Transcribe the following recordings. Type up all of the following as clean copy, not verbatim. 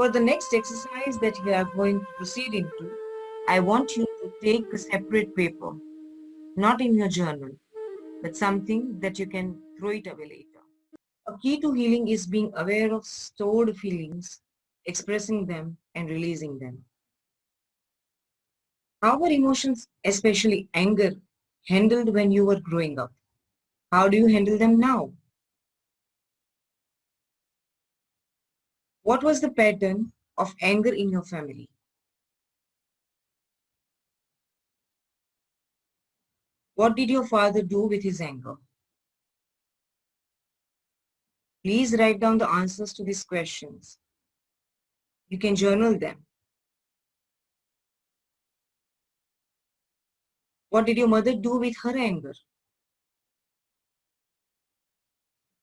For the next exercise that we are going to proceed into, I want you to take a separate paper, not in your journal, but something that you can throw it away later. A key to healing is being aware of stored feelings, expressing them and releasing them. How were emotions, especially anger, handled when you were growing up? How do you handle them now? What was the pattern of anger in your family? What did your father do with his anger? Please write down the answers to these questions. You can journal them. What did your mother do with her anger?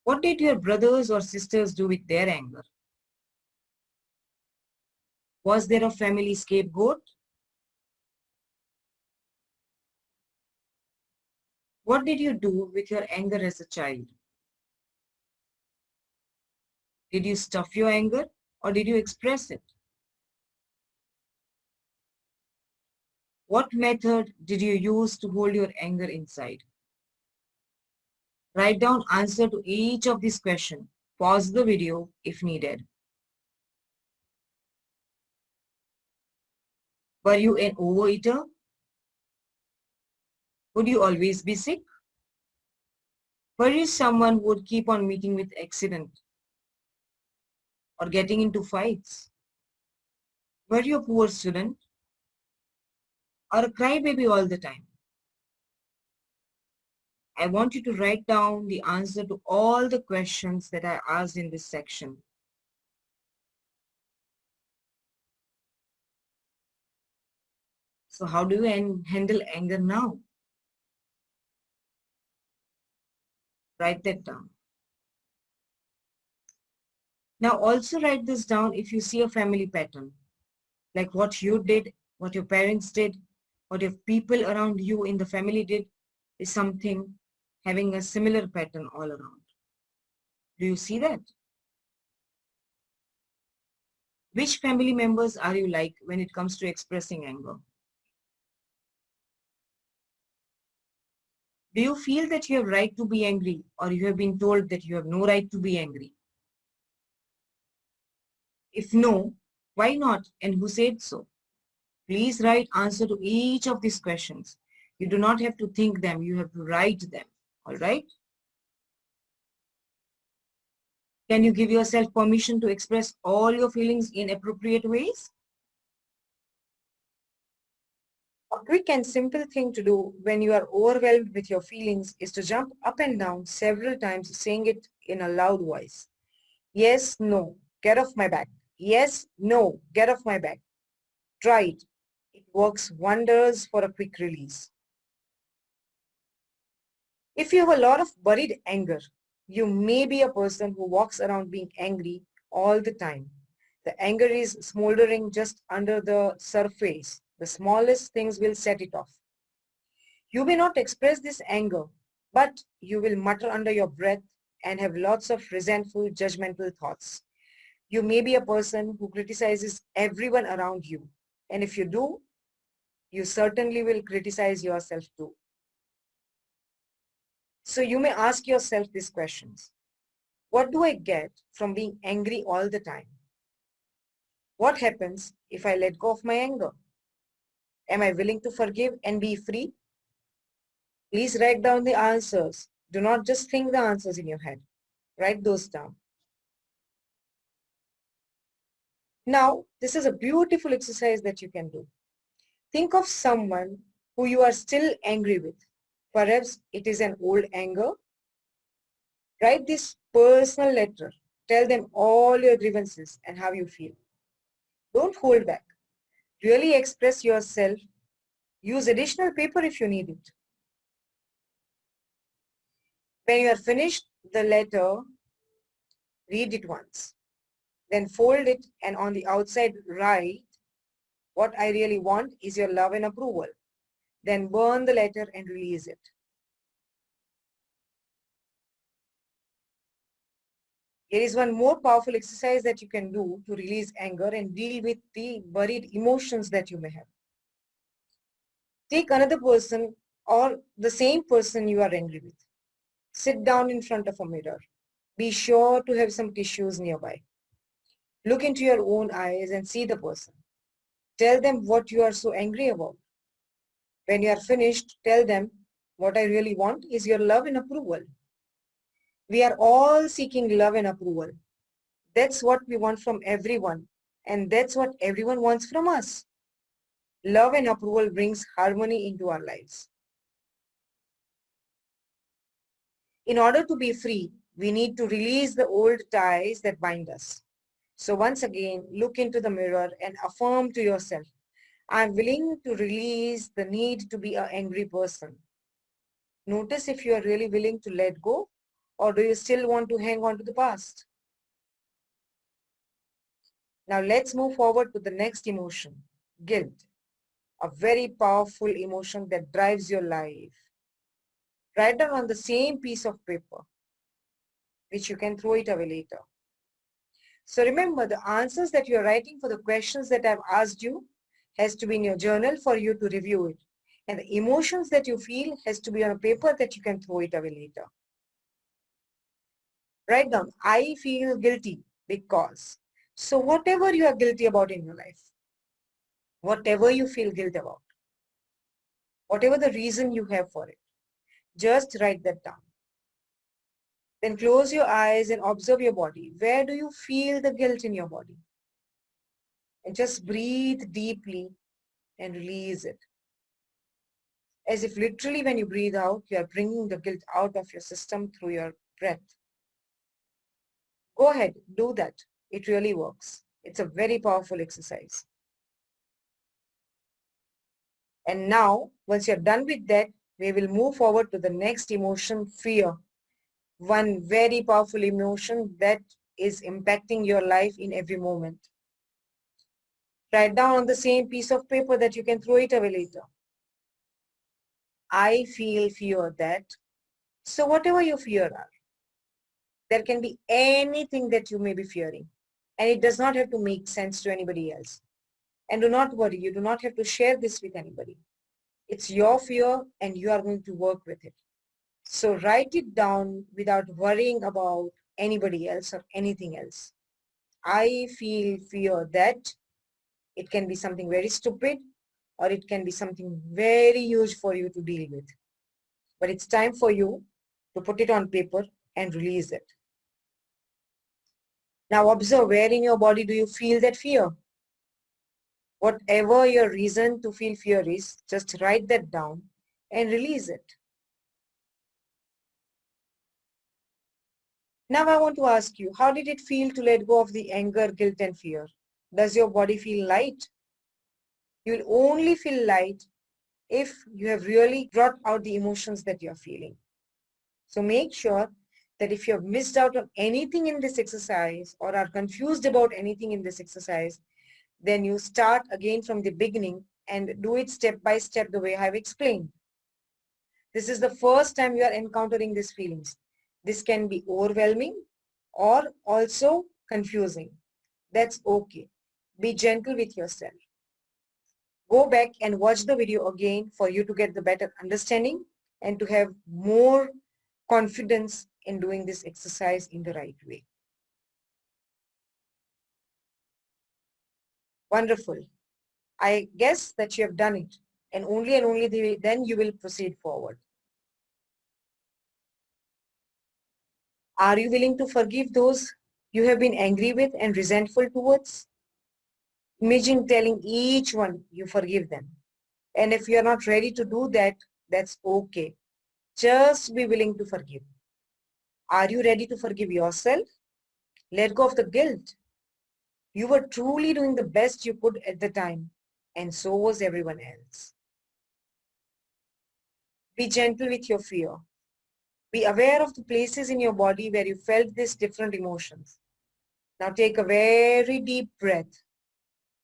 What did your brothers or sisters do with their anger? Was there a family scapegoat? What did you do with your anger as a child? Did you stuff your anger or did you express it? What method did you use to hold your anger inside? Write down answer to each of these questions. Pause the video if needed. Were you an overeater? Would you always be sick? Were you someone who would keep on meeting with accident or getting into fights? Were you a poor student or a crybaby all the time? I want you to write down the answer to all the questions that I asked in this section. So how do you handle anger now? Write that down. Now also write this down if you see a family pattern, like what you did, what your parents did, what your people around you in the family did is something having a similar pattern all around. Do you see that? Which family members are you like when it comes to expressing anger? Do you feel that you have right to be angry or you have been told that you have no right to be angry? If no, why not and who said so? Please write answer to each of these questions. You do not have to think them, you have to write them. All right? Can you give yourself permission to express all your feelings in appropriate ways? A quick and simple thing to do when you are overwhelmed with your feelings is to jump up and down several times saying it in a loud voice. Yes, no, get off my back. Yes, no, get off my back. Try it. It works wonders for a quick release. If you have a lot of buried anger, you may be a person who walks around being angry all the time. The anger is smoldering just under the surface. The smallest things will set it off. You may not express this anger, but you will mutter under your breath and have lots of resentful, judgmental thoughts. You may be a person who criticizes everyone around you. And if you do, you certainly will criticize yourself too. So you may ask yourself these questions. What do I get from being angry all the time? What happens if I let go of my anger? Am I willing to forgive and be free? Please write down the answers. Do not just think the answers in your head. Write those down. Now, this is a beautiful exercise that you can do. Think of someone who you are still angry with. Perhaps it is an old anger. Write this personal letter. Tell them all your grievances and how you feel. Don't hold back. Really express yourself. Use additional paper if you need it. When you are finished the letter, read it once. Then fold it and on the outside write, what I really want is your love and approval. Then burn the letter and release it. Here is one more powerful exercise that you can do to release anger and deal with the buried emotions that you may have. Take another person or the same person you are angry with. Sit down in front of a mirror. Be sure to have some tissues nearby. Look into your own eyes and see the person. Tell them what you are so angry about. When you are finished, tell them, what I really want is your love and approval. We are all seeking love and approval. That's what we want from everyone, and that's what everyone wants from us. Love and approval brings harmony into our lives. In order to be free, we need to release the old ties that bind us. So once again, look into the mirror and affirm to yourself, I'm willing to release the need to be an angry person. Notice if you are really willing to let go, or do you still want to hang on to the past? Now let's move forward to the next emotion, guilt, a very powerful emotion that drives your life. Write down on the same piece of paper, which you can throw it away later. So remember, the answers that you're writing for the questions that I've asked you has to be in your journal for you to review it. And the emotions that you feel has to be on a paper that you can throw it away later. Write down, I feel guilty because. So whatever you are guilty about in your life, whatever you feel guilt about, whatever the reason you have for it, just write that down. Then close your eyes and observe your body. Where do you feel the guilt in your body? And just breathe deeply and release it. As if literally when you breathe out, you are bringing the guilt out of your system through your breath. Go ahead, do that. It really works. It's a very powerful exercise. And now, once you're done with that, we will move forward to the next emotion, fear. One very powerful emotion that is impacting your life in every moment. Write down on the same piece of paper that you can throw it away later. I feel fear that. So whatever you fear are, there can be anything that you may be fearing. And it does not have to make sense to anybody else. And do not worry, you do not have to share this with anybody. It's your fear and you are going to work with it. So write it down without worrying about anybody else or anything else. I feel fear that. It can be something very stupid or it can be something very huge for you to deal with. But it's time for you to put it on paper and release it. Now observe, where in your body do you feel that fear? Whatever your reason to feel fear is, just write that down and release it. Now I want to ask you, how did it feel to let go of the anger, guilt, and fear? Does your body feel light? You will only feel light if you have really brought out the emotions that you're feeling. So make sure that if you have missed out on anything in this exercise or are confused about anything in this exercise, then you start again from the beginning and do it step by step the way I've explained. This is the first time you are encountering these feelings. This can be overwhelming or also confusing. That's okay. Be gentle with yourself. Go back and watch the video again for you to get the better understanding and to have more confidence in doing this exercise in the right way. Wonderful. I guess that you have done it, and only then you will proceed forward. Are you willing to forgive those you have been angry with and resentful towards? Imagine telling each one you forgive them. And if you are not ready to do that, that's okay. Just be willing to forgive. Are you ready to forgive yourself? Let go of the guilt. You were truly doing the best you could at the time, and so was everyone else. Be gentle with your fear. Be aware of the places in your body where you felt these different emotions. Now take a very deep breath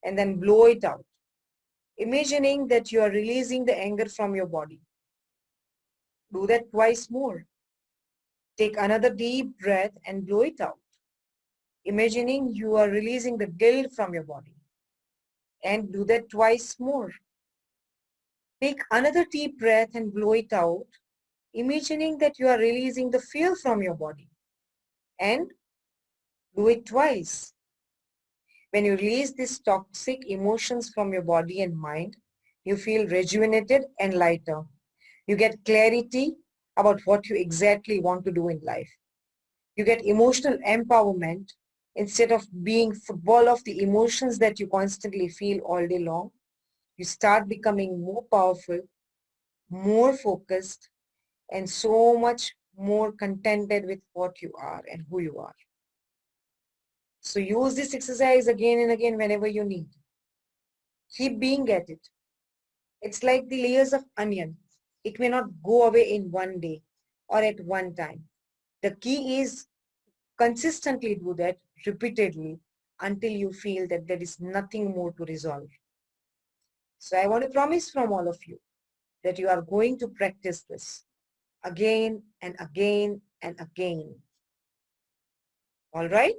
and then blow it out, imagining that you are releasing the anger from your body. Do that twice more. Take another deep breath and blow it out. imagining you are releasing the guilt from your body. And do that twice more. Take another deep breath and blow it out, imagining that you are releasing the fear from your body. And do it twice. When you release these toxic emotions from your body and mind, you feel rejuvenated and lighter. You get clarity about what you exactly want to do in life. You get emotional empowerment instead of being football of the emotions that you constantly feel all day long. You start becoming more powerful, more focused, and so much more contented with what you are and who you are. So use this exercise again and again whenever you need. Keep being at it. It's like the layers of onion. It may not go away in one day or at one time. The key is consistently do that repeatedly until you feel that there is nothing more to resolve. So I want to promise from all of you that you are going to practice this again and again and again. All right?